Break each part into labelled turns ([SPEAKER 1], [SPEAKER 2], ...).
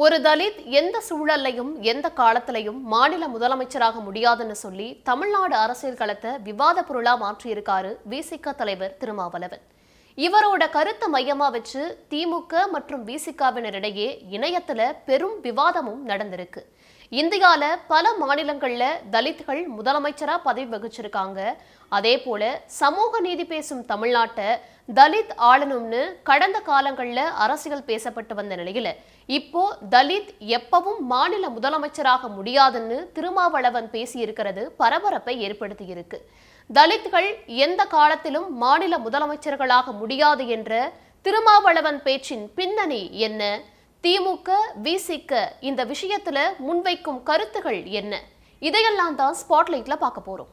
[SPEAKER 1] ஒரு தலித் எந்த சூழலையும் எந்த காலத்திலையும் மாநில முதலமைச்சராக முடியாதுன்னு சொல்லி தமிழ்நாடு அரசியல் களத்தை விவாத பொருளா மாற்றியிருக்காரு விசிக தலைவர் திருமாவளவன். இவரோட கருத்தை மையமா வச்சு திமுக மற்றும் விசிகவினரிடையே இணையத்துல பெரும் விவாதமும் நடந்திருக்கு. இந்தியால பல மாநிலங்கள்ல தலித்கள் முதலமைச்சரா பதவி வகிச்சிருக்காங்க. அதே போல சமூக நீதி பேசும் தமிழ்நாட்டை தலித் ஆளணும்னு கடந்த காலங்கள்ல அரசியல் பேசப்பட்டு வந்த நிலையில இப்போ தலித் எப்பவும் மாநில முதலமைச்சராக முடியாதுன்னு திருமாவளவன் பேசியிருக்கிறது பரபரப்பை ஏற்படுத்தி இருக்கு. தலித்கள் எந்த காலத்திலும் மாநில முதலமைச்சர்களாக முடியாது என்ற திருமாவளவன் பேச்சின் பின்னணி என்ன? திமுக விசிக இந்த விஷயத்துல முன்வைக்கும் கருத்துகள் என்ன? இதையெல்லாம் தான் ஸ்பாட்லைட்ல பார்க்க போறோம்.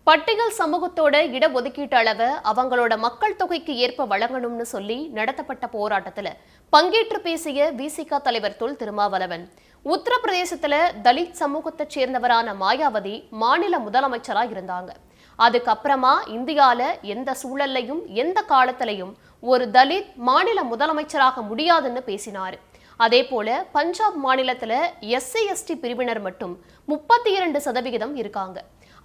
[SPEAKER 1] பட்டியல் சமூகத்தோட இடஒதுக்கீட்டு அளவை அவங்களோட மக்கள் தொகைக்கு ஏற்ப வழங்கணும்னு சொல்லி நடத்தப்பட்ட போராட்டத்துல பங்கேற்று பேசிய விசிக தலைவர் தொல் திருமாவளவன், உத்தரப்பிரதேசத்துல தலித் சமூகத்தை சேர்ந்தவரான மாயாவதி மாநில முதலமைச்சரா இருந்தாங்க. அதுக்கப்புறமா இந்தியால எந்த சூழல்லையும் எந்த காலத்திலையும் ஒரு தலித் மாநில முதலமைச்சராக முடியாதுன்னு பேசினாரு. அதே போல பஞ்சாப் மாநிலத்துல SC/ST பிரிவினர் மட்டும் 32% இருக்காங்க.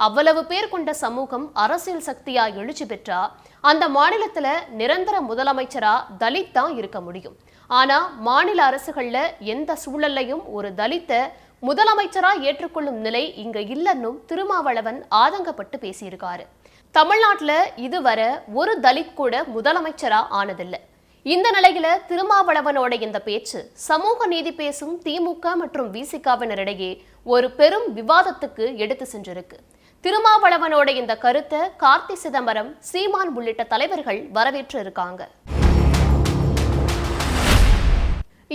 [SPEAKER 1] அவ்வளவு பேர் கொண்ட சமூகம் அரசியல் சக்தியா எழுச்சி பெற்றா அந்த மாநிலத்துல நிரந்தர முதலமைச்சரா தலித் தான் இருக்க முடியும். ஆனா மாநில அரசுகள்ல எந்த சூழல்லையும் ஒரு தலித்த முதலமைச்சரா ஏற்றுக்கொள்ளும் நிலை இங்க இல்லைன்னு திருமாவளவன் ஆதங்கப்பட்டு பேசியிருக்காரு. தமிழ்நாட்டுல இதுவரை ஒரு தலித் கூட முதலமைச்சரா ஆனதில்லை. இந்த நிலையில திருமாவளவனோட இந்த பேச்சு சமூக நீதி பேசும் திமுக மற்றும் விசிகவினரிடையே ஒரு பெரும் விவாதத்துக்கு எடுத்து சென்றிருக்கு. திருமாவளவனோட இந்த கருத்தை கார்த்தி சிதம்பரம், சீமான் உள்ளிட்ட தலைவர்கள் வரவேற்று இருக்காங்க.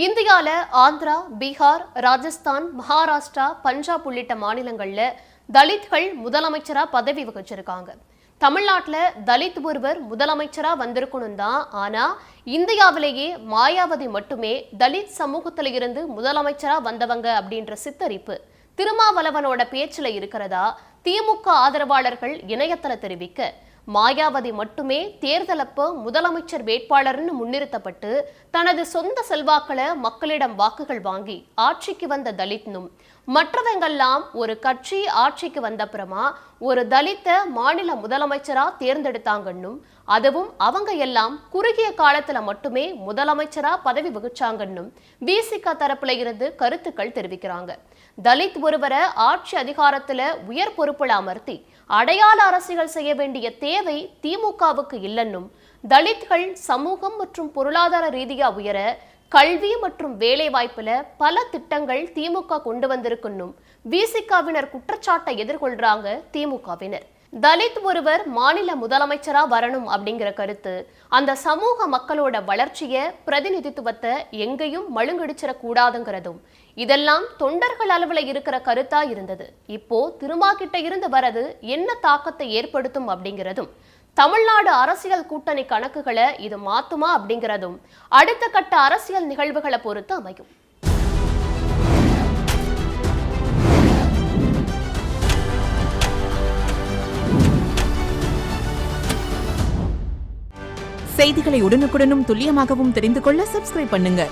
[SPEAKER 1] இந்தியால ஆந்திரா, பீகார், ராஜஸ்தான், மகாராஷ்டிரா, பஞ்சாப் உள்ளிட்ட மாநிலங்கள்ல தலித்கள் முதலமைச்சரா பதவி வகிச்சிருக்காங்க. தமிழ்நாட்டுல தலித் ஒருவர் முதலமைச்சரா வந்திருக்கணும் தான். ஆனா இந்தியாவிலேயே மாயாவதி மட்டுமே தலித் சமூகத்தில இருந்து முதலமைச்சரா வந்தவங்க அப்படின்ற சித்தரிப்பு திருமாவளவனோட பேச்சுல இருக்கிறதா திமுக ஆதரவாளர்கள் இணையத்துல தெரிவிக்க, மாயாவதி மட்டுமே தேர்தலப்போ முதலமைச்சர் வேட்பாளர்னு முன்னிறுத்தப்பட்டு தனது சொந்த செல்வாக்களை மக்களிடம் வாக்குகள் வாங்கி ஆட்சிக்கு வந்த தலித்னும், மற்றவங்கெல்லாம் ஒரு கட்சி ஆட்சிக்கு வந்தப்புறமா ஒரு தலித்த மாநில முதலமைச்சரா தேர்ந்தெடுத்தாங்கன்னும், அதுவும் அவங்க எல்லாம் குறுகிய காலத்துல மட்டுமே முதலமைச்சரா பதவி வகிச்சாங்கன்னும் விசிக தரப்புல இருந்து கருத்துக்கள் தெரிவிக்கிறாங்க. தலித் ஒருவரை ஆட்சி அதிகாரத்துல உயர் பொறுப்புல அமர்த்தி அடையாள அரசியல் செய்ய வேண்டிய தேவை திமுகவுக்கு இல்லைன்னும், தலித்கள் சமூகம் மற்றும் பொருளாதார ரீதியா உயர கல்வி மற்றும் வேலை வாய்ப்புல பல திட்டங்கள் திமுக கொண்டு வந்திருக்குன்னும் விசிகவினர் குற்றச்சாட்டை எதிர்கொள்றாங்க திமுகவினர். தலித் ஒருவர் மாநில முதலமைச்சரா வரணும் அப்படிங்கிற கருத்து அந்த சமூக மக்களோட வளர்ச்சிய பிரதிநிதித்துவத்தை எங்கேயும் மழுங்கடிச்சிடக்கூடாதுங்கிறதும் இதெல்லாம் தொண்டர்கள் அளவுல இருக்கிற கருத்தா இருந்தது. இப்போ திருமாக்கிட்ட இருந்து வரது என்ன தாக்கத்தை ஏற்படுத்தும் அப்படிங்கிறதும், தமிழ்நாடு அரசியல் கூட்டணி கணக்குகளை இது மாத்துமா அப்படிங்கிறதும் அடுத்த கட்ட அரசியல் நிகழ்வுகளை பொறுத்து அமையும்.
[SPEAKER 2] செய்திகளை உடனுக்குடனும் துல்லியமாகவும் தெரிந்து கொள்ள சப்ஸ்கிரைப் பண்ணுங்க.